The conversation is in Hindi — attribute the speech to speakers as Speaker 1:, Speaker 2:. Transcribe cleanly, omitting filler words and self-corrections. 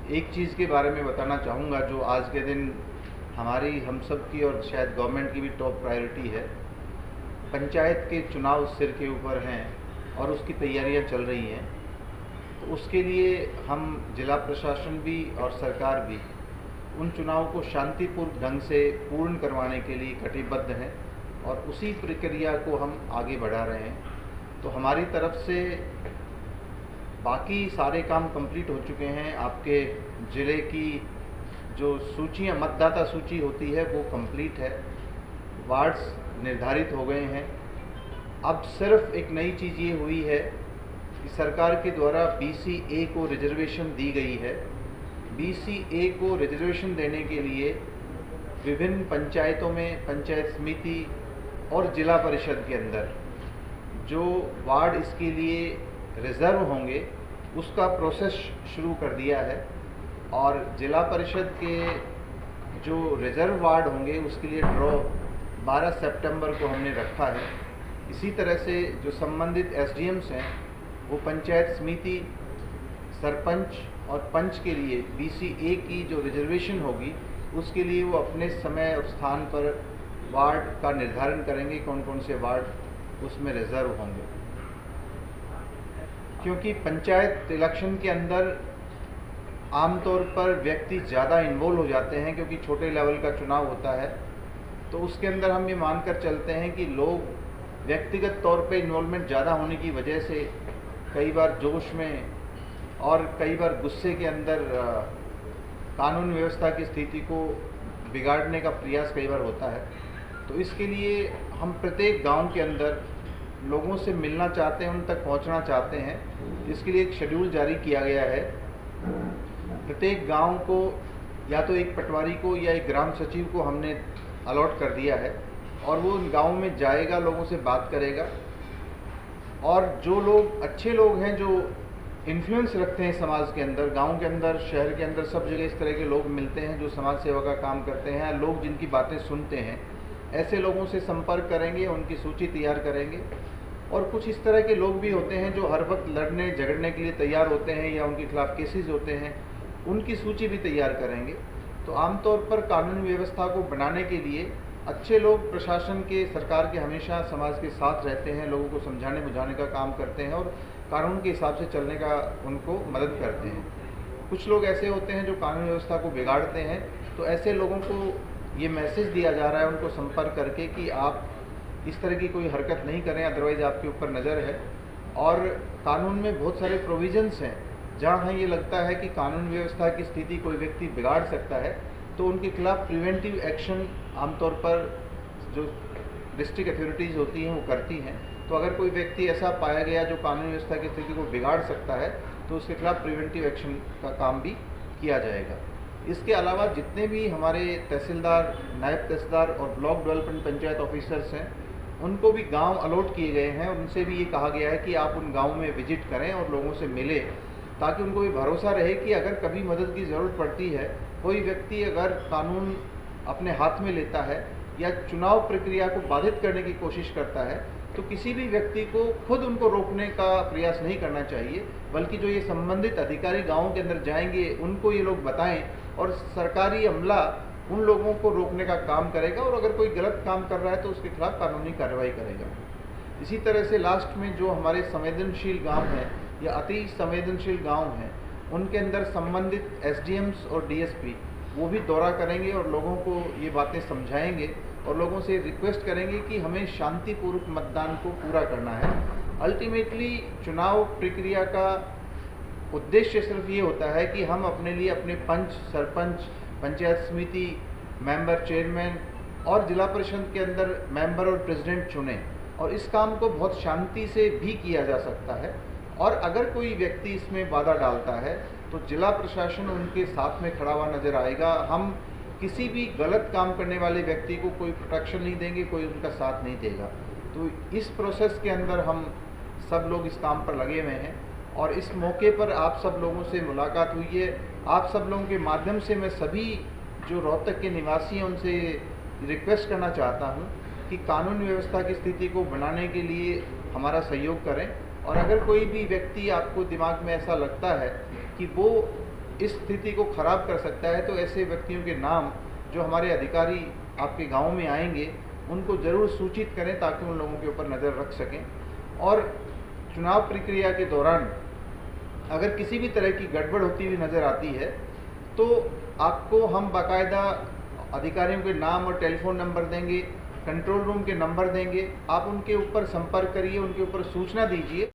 Speaker 1: एक चीज़ के बारे में बताना चाहूँगा जो आज के दिन हमारी हम सब की और शायद गवर्नमेंट की भी टॉप प्रायोरिटी है। पंचायत के चुनाव सिर के ऊपर हैं और उसकी तैयारियां चल रही हैं। तो उसके लिए हम जिला प्रशासन भी और सरकार भी उन चुनाव को शांतिपूर्ण ढंग से पूर्ण करवाने के लिए कटिबद्ध हैं और उसी प्रक्रिया को हम आगे बढ़ा रहे हैं। तो हमारी तरफ से बाकी सारे काम कंप्लीट हो चुके हैं। आपके ज़िले की जो सूचियाँ मतदाता सूची होती है वो कंप्लीट है, वार्ड्स निर्धारित हो गए हैं। अब सिर्फ एक नई चीज़ ये हुई है कि सरकार के द्वारा BCA को रिजर्वेशन दी गई है। BCA को रिजर्वेशन देने के लिए विभिन्न पंचायतों में, पंचायत समिति और जिला परिषद के अंदर जो वार्ड इसके लिए रिज़र्व होंगे उसका प्रोसेस शुरू कर दिया है और जिला परिषद के जो रिज़र्व वार्ड होंगे उसके लिए ड्रॉ 12 सितंबर को हमने रखा है। इसी तरह से जो संबंधित SDMs हैं वो पंचायत समिति, सरपंच और पंच के लिए BCA की जो रिजर्वेशन होगी उसके लिए वो अपने समय और स्थान पर वार्ड का निर्धारण करेंगे, कौन कौन से वार्ड उसमें रिज़र्व होंगे। क्योंकि पंचायत इलेक्शन के अंदर आमतौर पर व्यक्ति ज़्यादा इन्वॉल्व हो जाते हैं क्योंकि छोटे लेवल का चुनाव होता है, तो उसके अंदर हम ये मानकर चलते हैं कि लोग व्यक्तिगत तौर पे इन्वॉल्वमेंट ज़्यादा होने की वजह से कई बार जोश में और कई बार गुस्से के अंदर कानून व्यवस्था की स्थिति को बिगाड़ने का प्रयास कई बार होता है। तो इसके लिए हम प्रत्येक गांव के अंदर लोगों से मिलना चाहते हैं, उन तक पहुंचना चाहते हैं। इसके लिए एक शेड्यूल जारी किया गया है। प्रत्येक गांव को या तो एक पटवारी को या एक ग्राम सचिव को हमने अलॉट कर दिया है और वो उन गाँव में जाएगा, लोगों से बात करेगा और जो लोग अच्छे लोग हैं, जो इन्फ्लुएंस रखते हैं समाज के अंदर, गांव के अंदर, शहर के अंदर, सब जगह इस तरह के लोग मिलते हैं जो समाज सेवा का काम करते हैं, लोग जिनकी बातें सुनते हैं, ऐसे लोगों से संपर्क करेंगे, उनकी सूची तैयार करेंगे। और कुछ इस तरह के लोग भी होते हैं जो हर वक्त लड़ने झगड़ने के लिए तैयार होते हैं या उनके खिलाफ केसेस होते हैं, उनकी सूची भी तैयार करेंगे। तो आमतौर पर कानून व्यवस्था को बनाने के लिए अच्छे लोग प्रशासन के, सरकार के हमेशा समाज के साथ रहते हैं, लोगों को समझाने बुझाने का काम करते हैं और कानून के हिसाब से चलने का उनको मदद करते हैं। कुछ लोग ऐसे होते हैं जो कानून व्यवस्था को बिगाड़ते हैं, तो ऐसे लोगों को ये मैसेज दिया जा रहा है उनको संपर्क करके कि आप इस तरह की कोई हरकत नहीं करें, अदरवाइज़ आपके ऊपर नज़र है। और कानून में बहुत सारे प्रोविजंस हैं जहाँ ये लगता है कि कानून व्यवस्था की स्थिति कोई व्यक्ति बिगाड़ सकता है तो उनके खिलाफ प्रिवेंटिव एक्शन आमतौर पर जो डिस्ट्रिक्ट अथॉरिटीज़ होती हैं वो करती हैं। तो अगर कोई व्यक्ति ऐसा पाया गया जो कानून व्यवस्था की स्थिति को बिगाड़ सकता है तो उसके खिलाफ प्रिवेंटिव एक्शन का काम भी किया जाएगा। इसके अलावा जितने भी हमारे तहसीलदार, नायब तहसीलदार और ब्लॉक डेवलपमेंट पंचायत ऑफिसर्स हैं उनको भी गांव अलॉट किए गए हैं। उनसे भी ये कहा गया है कि आप उन गाँव में विजिट करें और लोगों से मिलें ताकि उनको ये भरोसा रहे कि अगर कभी मदद की ज़रूरत पड़ती है, कोई व्यक्ति अगर कानून अपने हाथ में लेता है या चुनाव प्रक्रिया को बाधित करने की कोशिश करता है तो किसी भी व्यक्ति को खुद उनको रोकने का प्रयास नहीं करना चाहिए, बल्कि जो ये संबंधित अधिकारी गाँव के अंदर जाएंगे उनको ये लोग बताएं और सरकारी अमला उन लोगों को रोकने का काम करेगा और अगर कोई गलत काम कर रहा है तो उसके खिलाफ कानूनी कार्रवाई करेगा। इसी तरह से लास्ट में जो हमारे संवेदनशील गांव हैं या अति संवेदनशील गांव हैं उनके अंदर संबंधित SDMs और DSP वो भी दौरा करेंगे और लोगों को ये बातें समझाएंगे और लोगों से रिक्वेस्ट करेंगे कि हमें शांतिपूर्वक मतदान को पूरा करना है। अल्टीमेटली चुनाव प्रक्रिया का उद्देश्य सिर्फ ये होता है कि हम अपने लिए अपने पंच, सरपंच, पंचायत समिति मेंबर, चेयरमैन और जिला परिषद के अंदर मेंबर और प्रेसिडेंट चुनें और इस काम को बहुत शांति से भी किया जा सकता है। और अगर कोई व्यक्ति इसमें बाधा डालता है तो जिला प्रशासन उनके साथ में खड़ा हुआ नज़र आएगा। हम किसी भी गलत काम करने वाले व्यक्ति को कोई प्रोटेक्शन नहीं देंगे, कोई उनका साथ नहीं देगा। तो इस प्रोसेस के अंदर हम सब लोग इस काम पर लगे हुए हैं और इस मौके पर आप सब लोगों से मुलाकात हुई है। आप सब लोगों के माध्यम से मैं सभी जो रोहतक के निवासी हैं उनसे रिक्वेस्ट करना चाहता हूं कि कानून व्यवस्था की स्थिति को बनाने के लिए हमारा सहयोग करें और अगर कोई भी व्यक्ति आपको दिमाग में ऐसा लगता है कि वो इस स्थिति को ख़राब कर सकता है, तो ऐसे व्यक्तियों के नाम जो हमारे अधिकारी आपके गांव में आएंगे उनको ज़रूर सूचित करें ताकि उन लोगों के ऊपर नज़र रख सकें। और चुनाव प्रक्रिया के दौरान अगर किसी भी तरह की गड़बड़ होती हुई नज़र आती है तो आपको हम बाकायदा अधिकारियों के नाम और टेलीफोन नंबर देंगे, कंट्रोल रूम के नंबर देंगे, आप उनके ऊपर संपर्क करिए, उनके ऊपर सूचना दीजिए।